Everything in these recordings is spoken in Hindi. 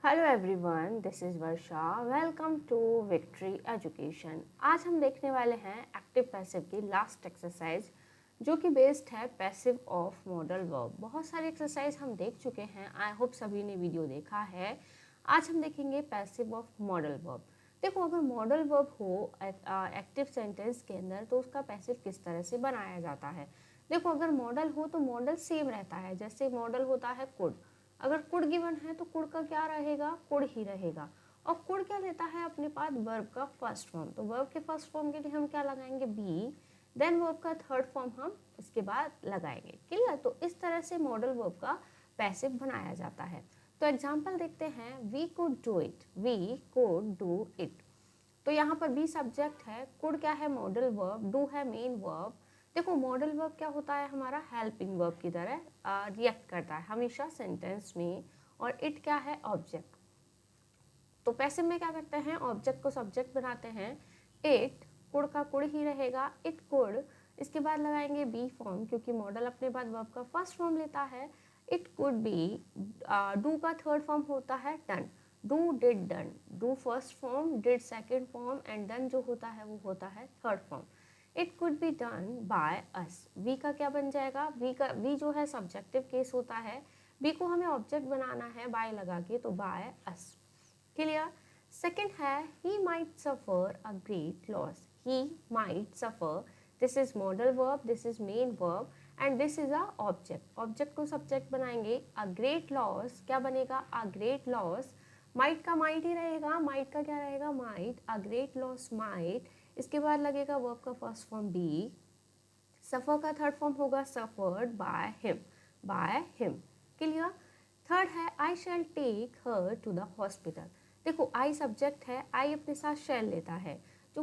Hello everyone, this is Varsha. Welcome to Victory Education. आज हम देखने वाले हैं एक्टिव पैसिव की लास्ट एक्सरसाइज, जो कि बेस्ड है पैसिव ऑफ मॉडल वर्ब। बहुत सारे एक्सरसाइज हम देख चुके हैं, आई होप सभी ने वीडियो देखा है। आज हम देखेंगे पैसिव ऑफ मॉडल वर्ब। देखो, अगर मॉडल वर्ब हो एक्टिव सेंटेंस के अंदर तो उसका पैसिव किस तरह से बनाया जाता है। देखो, अगर मॉडल हो तो मॉडल सेम रहता है। जैसे मॉडल होता है कुड, अगर कुड गिवन है तो कुड का क्या रहेगा, कुड ही रहेगा। और कुड क्या लेता है अपने पास, वर्ब का फर्स्ट फॉर्म। तो वर्ब के फर्स्ट फॉर्म के लिए हम क्या लगाएंगे, बी। देन वर्ब का थर्ड फॉर्म हम इसके बाद लगाएंगे। क्लियर। तो इस तरह से मॉडल वर्ब का पैसिव बनाया जाता है। तो एग्जाम्पल देखते हैं, we could do it, we could do it. तो यहाँ पर बी सब्जेक्ट है, कुड क्या है, मॉडल वर्ब, डू है मेन वर्ब। देखो, मॉडल वर्ब क्या होता है, हमारा हेल्पिंग वर्ब की तरह रिएक्ट करता है हमेशा सेंटेंस में। और इट क्या है, ऑब्जेक्ट। तो पैसिव में क्या करते हैं, ऑब्जेक्ट को सब्जेक्ट बनाते हैं। इट, कुड का कुड ही रहेगा, इट कुड। इसके बाद लगाएंगे बी फॉर्म, क्योंकि मॉडल अपने बाद वर्ब का फर्स्ट फॉर्म लेता है। It could be. डू का थर्ड फॉर्म होता है done, do did done. Do first form, did second form, and done जो होता है वो होता है third form. It could be done by us. We का क्या बन जाएगा, वी जो है सब्जेक्टिव केस होता है। वी को हमें ऑब्जेक्ट बनाना है बाय लगा के, तो बाय अस। क्लियर। सेकेंड है, he might suffer a great loss. He might suffer, this is modal verb, this is main verb, and this is a object. Object को सब्जेक्ट बनाएंगे। अ ग्रेट लॉस क्या बनेगा, अ ग्रेट लॉस। माइट का माइट ही रहेगा, माइट का क्या रहेगा, might. A great loss might. इसके बाद लगेगा वर्ब का फर्स्ट फॉर्म बी। सफर का थर्ड फॉर्म होगा suffered by him, by him. Clear. Third है, I shall take her to the hospital. देखो, आई सब्जेक्ट है, आई अपने साथ शैल लेता है। जो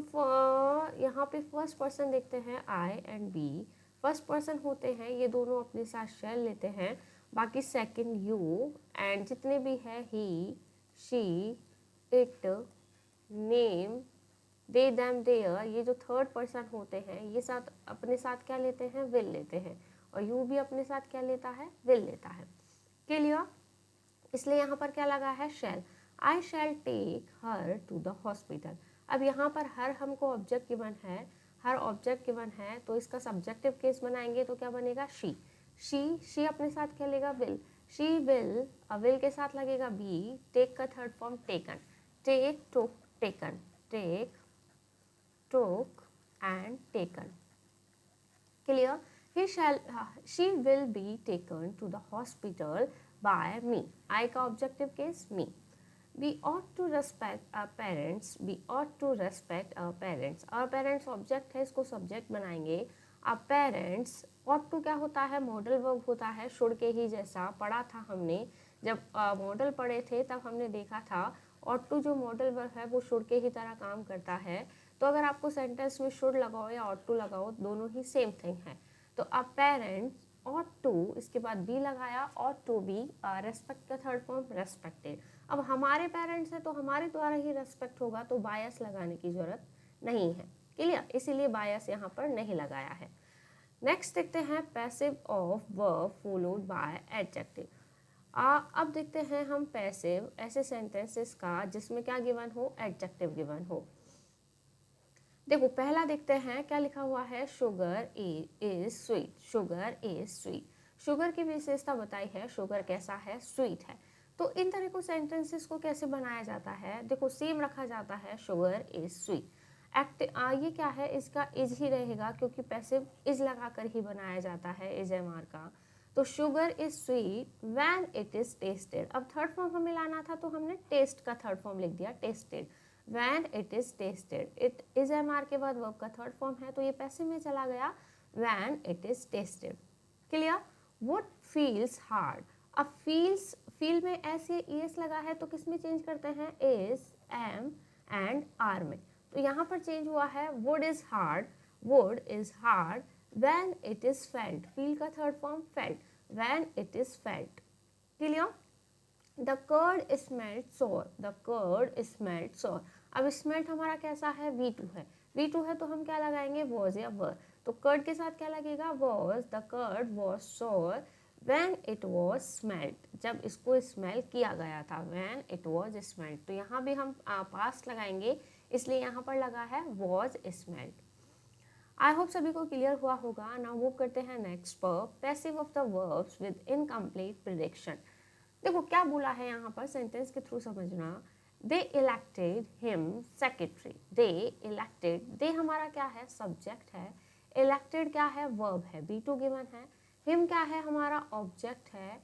यहाँ पे फर्स्ट पर्सन देखते हैं, आई एंड बी फर्स्ट पर्सन होते हैं, ये दोनों अपने साथ शैल लेते हैं। बाकी सेकंड यू, एंड जितने भी है he, she, it, name, they them there, ये जो थर्ड पर्सन होते हैं ये साथ अपने साथ क्या लेते हैं, विल लेते हैं। और यू भी अपने साथ क्या लेता है, विल लेता है। क्लियर। इसलिए यहाँ पर क्या लगा है, shall. I shall take her to the hospital. अब यहाँ पर हर हमको ऑब्जेक्ट गिवन है, हर ऑब्जेक्ट गिवन है, तो इसका सब्जेक्टिव केस बनाएंगे तो क्या बनेगा, शी। शी अपने साथ क्या लेगा, विल। शी विल, विल के साथ लगेगा बी। टेक का third form taken, take, took, taken, take, took and taken. Clear. She will be taken to the hospital by me. I का objective case me. We ought to respect our parents. We ought to respect our parents. Our parents object है, इसको subject बनाएंगे। Our parents, ought to क्या होता है, model verb होता है, should के ही जैसा पढ़ा था हमने। जब मॉडल पढ़े थे तब हमने देखा था ought to जो मॉडल वर्ब है वो should के ही तरह काम करता है। तो अगर आपको सेंटेंस में शुड लगाओ या ought to लगाओ, दोनों ही सेम थिंग है। तो अ पेरेंट्स ought to, इसके बाद बी लगाया, ought to be, रेस्पेक्ट का थर्ड फॉर्म रेस्पेक्टेड। अब हमारे पेरेंट्स है तो हमारे द्वारा ही रेस्पेक्ट होगा, तो बायस लगाने की जरूरत नहीं है। क्लियर। इसीलिए बायस यहाँ पर नहीं लगाया है। नेक्स्ट देखते हैं, passive of verb followed by adjective. अब देखते हैं हम पैसिव ऐसे सेंटेंसेस का जिसमें क्या गिवन हो, एडजेक्टिव गिवन हो। देखो, पहला देखते हैं क्या लिखा हुआ है, sugar is sweet, sugar is sweet. Sugar की विशेषता बताई है, शुगर कैसा है, स्वीट है। तो इन तरह को सेंटेंसेस को कैसे बनाया जाता है, देखो सेम रखा जाता है, शुगर इज स्वीट। ये क्या है, इसका इज ही रहेगा, क्योंकि पैसिव इज लगाकर ही बनाया जाता है, इज एम आर का। तो sugar is sweet when it is tested. अब थर्ड फॉर्म हमें लाना था तो हमने टेस्ट का थर्ड फॉर्म लिख दिया, tested. when it is tasted, it is MR के बाद वर्ब का थर्ड फॉर्म है, तो ये पैसिव में चला गया, when it is tasted। Clear. what feels hard, अब feels, फील में एस या ES लगा है तो किस में चेंज करते हैं, is, am and are में। तो यहाँ पर चेंज हुआ है, wood is hard, wood is hard when it is felt, feel का third form felt, when it is felt। Clear. The curd smelt sour, the curd smelt sour. अब स्मेल्ट हमारा कैसा है, V2 है, V2 है तो हम क्या लगाएंगे, वॉज या वर। तो कर्ड के साथ क्या लगेगा, वॉज, द कर्ड वॉज सोर When it was smelt, जब इसको स्मेल किया गया था, when it was smelt, तो यहाँ भी हम पास्ट लगाएंगे, इसलिए यहाँ पर लगा है was smelt। आई होप सभी को क्लियर हुआ होगा। नाउ मूव करते हैं नेक्स्ट पर, passive of the verbs with incomplete prediction. देखो क्या बोला है यहाँ पर, सेंटेंस के थ्रू समझना। दे इलेक्टेड हिम सेक्रेटरी, दे इलेक्टेड, दे हमारा क्या है, सब्जेक्ट है, इलेक्टेड क्या है, वर्ब है, B2 गिवन है, हिम क्या है, हमारा ऑब्जेक्ट है,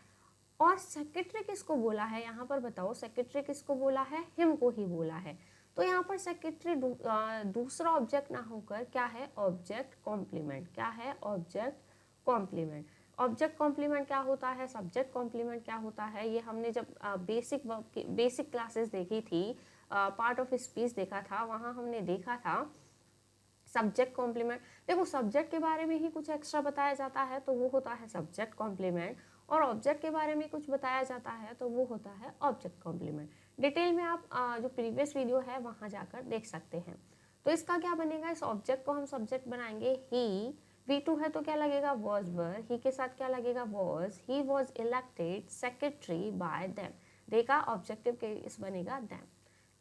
और सेक्रेटरी किसको बोला है यहाँ पर बताओ, सेक्रेटरी किसको बोला है, हिम को ही बोला है। तो यहाँ पर सेक्रेटरी दूसरा ऑब्जेक्ट ना होकर क्या है, ऑब्जेक्ट कॉम्प्लीमेंट, क्या है, ऑब्जेक्ट कॉम्प्लीमेंट। ऑब्जेक्ट कॉम्प्लीमेंट क्या होता है, सब्जेक्ट कॉम्प्लीमेंट क्या होता है, ये हमने जब बेसिक क्लासेस देखी थी, पार्ट ऑफ स्पीच देखा था, वहाँ हमने देखा था सब्जेक्ट कॉम्प्लीमेंट। देखो सब्जेक्ट के बारे में ही कुछ एक्स्ट्रा बताया जाता है तो वो होता है सब्जेक्ट कॉम्प्लीमेंट, और ऑब्जेक्ट के बारे में कुछ बताया जाता है तो वो होता है ऑब्जेक्ट कॉम्प्लीमेंट। डिटेल में आप जो प्रीवियस वीडियो है वहाँ जाकर देख सकते हैं। तो इसका क्या बनेगा, इस ऑब्जेक्ट को हम सब्जेक्ट बनाएंगे, ही, V2 है तो क्या लगेगा, वॉज वर, ही के साथ क्या लगेगा, was, he was elected secretary by them, they का ऑब्जेक्टिव केस बनेगा them.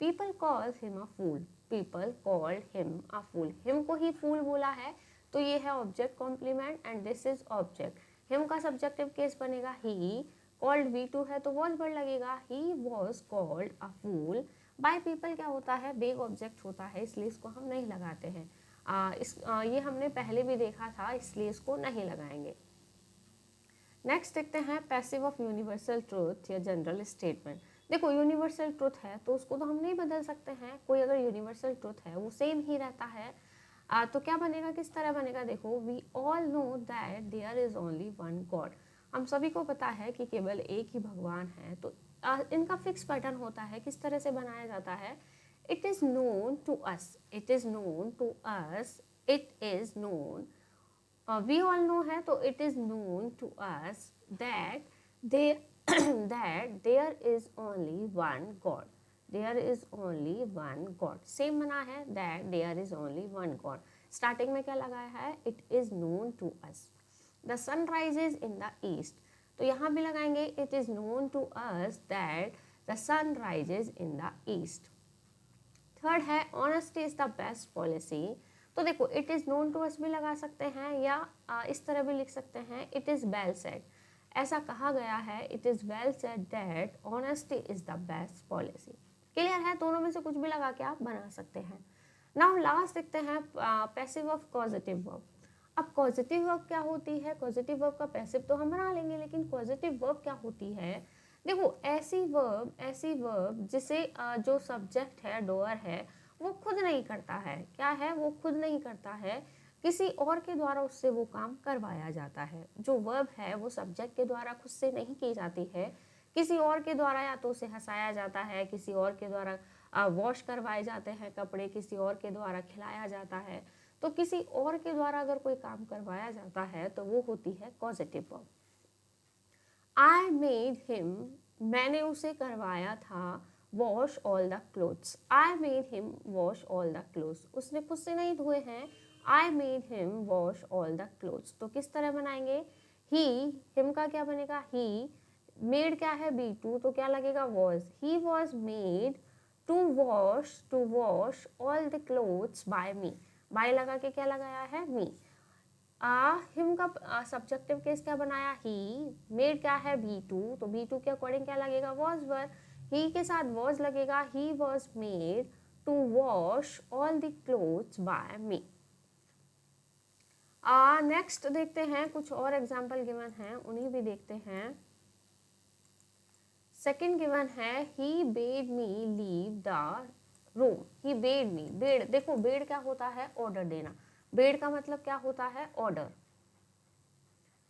People called him a fool, people called him a fool, him को ही फूल बोला है तो ये है object complement and this is object. Him का सब्जेक्टिव केस बनेगा ही, कॉल्ड V2 है तो वॉज वर्ड लगेगा, he was called a fool. By people क्या होता है, बेग ऑब्जेक्ट होता है, इसलिए इसको हम नहीं लगाते हैं। ये हमने पहले भी देखा था, इसलिए इसको नहीं लगाएंगे। नेक्स्ट देखते हैं पैसिव ऑफ यूनिवर्सल ट्रूथ या जनरल स्टेटमेंट। देखो यूनिवर्सल ट्रूथ है तो उसको तो हम नहीं बदल सकते हैं, कोई अगर यूनिवर्सल ट्रूथ है वो सेम ही रहता है। तो क्या बनेगा, किस तरह बनेगा, देखो we all know that there is only one God, हम सभी को पता है कि केवल एक ही भगवान है। तो इनका फिक्स पैटर्न होता है, किस तरह से बनाया जाता है, it is known to us, it is known to us, it is known, we all know है तो it is known to us that they that there is only one God, there is only one God, same बना है that there is only one God। Starting में क्या लगाया है, it is known to us, the sun rises in the east, तो यहाँ भी लगाएंगे it is known to us that the sun rises in the east। Third है honesty is the best policy, तो देखो it is known to us भी लगा सकते हैं या इस तरह भी लिख सकते हैं it is well said, ऐसा कहा गया है, it is well said that honesty is the best policy. Clear है, दोनों में से कुछ भी लगा के आप बना सकते हैं। नाउ लास्ट देखते हैं पैसिव ऑफ कॉजेटिव वर्ब। अब कॉजेटिव वर्ब क्या होती है, कॉजेटिव वर्ब का पैसिव तो हम बना लेंगे, लेकिन कॉजेटिव वर्ब क्या होती है, देखो ऐसी वर्ब जिसे जो सब्जेक्ट है, डोअर है, वो खुद नहीं करता है, क्या है, वो खुद नहीं करता है, किसी और के द्वारा उससे वो काम करवाया जाता है। जो वर्ब है वो सब्जेक्ट के द्वारा खुद से नहीं की जाती है, किसी और के द्वारा या तो उसे हंसाया जाता है, किसी और के द्वारा वॉश करवाए जाते हैं कपड़े, किसी और के द्वारा खिलाया जाता है। तो किसी और के द्वारा अगर कोई काम करवाया जाता है तो वो होती है causative verb. I made him, मैंने उसे करवाया था, wash all the clothes, I made him wash all the clothes, उसने खुद से नहीं धोए हैं, I made him wash all the clothes, तो किस तरह बनाएंगे, he, him का क्या बनेगा, he, made क्या है, B2 तो क्या लगेगा, was, he was made to wash all the clothes by me, by लगा के क्या लगाया है, me। him का सब्जेक्टिव केस क्या बनाया, he, made क्या है, B2 तो B2 के अकॉर्डिंग क्या लगेगा, was were, he के साथ was लगेगा, he was made to wash all the clothes by me। Next देखते हैं, कुछ और एग्जाम्पल गिवन हैं उन्हीं भी देखते हैं। सेकंड गिवन है he bade me leave the room, he bade me, bade, देखो बेड क्या होता है, ऑर्डर देना, बेड का मतलब क्या होता है, ऑर्डर,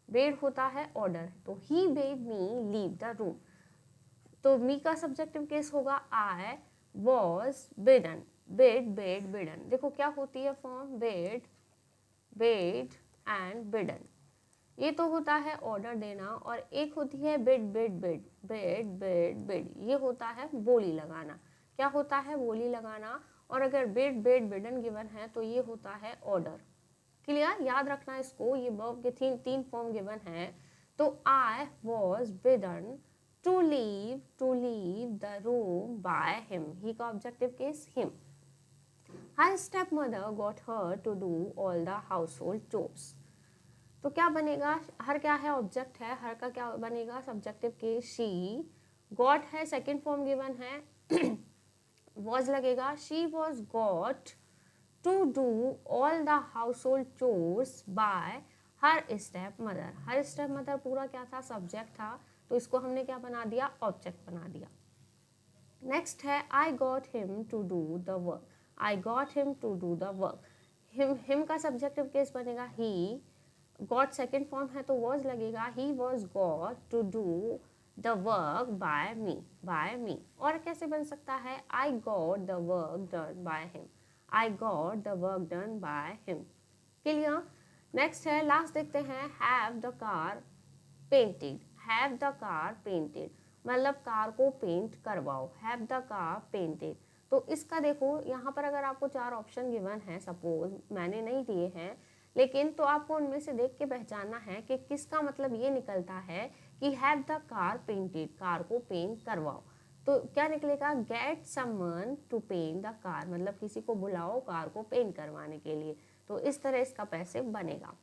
बेड होता है ऑर्डर, तो he bade me leave the room, तो मी का सब्जेक्टिव केस होगा I was bidden, bade bade bidden, देखो क्या होती है form, bade bade and bidden, ये तो होता है ऑर्डर देना, और एक होती है bid bid bid, bed bed bid, ये होता है बोली लगाना, क्या होता है, बोली लगाना, और अगर बिड बेड बिडन गिवन है तो ये होता है ऑर्डर। क्लियर, याद रखना इसको, ये वर्ब के तीन फॉर्म गिवन है, तो I was bidden to leave the room by him. ही का objective case him. Her stepmother got her to do all the household chores. तो क्या बनेगा, हर क्या है, ऑब्जेक्ट है, हर का क्या बनेगा, सब्जेक्टिव केस शी, गॉट है, सेकेंड फॉर्म गिवन है, वॉज लगेगा, she was got to do all the household chores by her stepmother. Her stepmother पूरा क्या था, सब्जेक्ट था, तो इसको हमने क्या बना दिया, ऑब्जेक्ट बना दिया. नेक्स्ट है I got him to do the work. I got him to do the work. Him का सब्जेक्टिव केस बनेगा ही, गॉट सेकेंड फॉर्म है तो वॉज लगेगा, he was got to do the work by me. और कैसे बन सकता है, I got the work done by him. I got the work done by him. Clear. Next है, लास्ट देखते हैं, have the car painted. Have the car painted मतलब कार को पेंट करवाओ. Have the car painted. तो इसका देखो यहाँ पर अगर आपको 4 ऑप्शन गिवन है, सपोज मैंने नहीं दिए हैं, लेकिन तो आपको उनमें से देख के पहचानना है कि किसका मतलब ये निकलता है कि have the car painted, car को पेंट करवाओ. तो क्या निकलेगा, get someone to paint the car मतलब किसी को बुलाओ कार को पेंट करवाने के लिए. तो इस तरह इसका पैसिव बनेगा.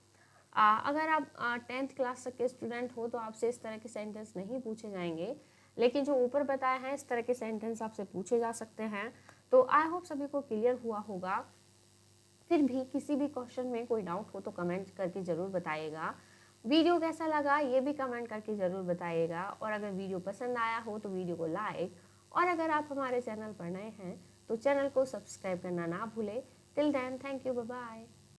अगर आप 10th क्लास तक के स्टूडेंट हो तो आपसे इस तरह के सेंटेंस नहीं पूछे जाएंगे, लेकिन जो ऊपर बताए हैं इस तरह के सेंटेंस आपसे पूछे जा सकते हैं. तो आई होप सभी को क्लियर हुआ होगा. फिर भी किसी भी क्वेश्चन में कोई डाउट हो तो कमेंट करके ज़रूर बताइएगा. वीडियो कैसा लगा ये भी कमेंट करके ज़रूर बताइएगा. और अगर वीडियो पसंद आया हो तो वीडियो को लाइक, और अगर आप हमारे चैनल पर नए हैं तो चैनल को सब्सक्राइब करना ना भूलें. Till then, thank you, bye bye.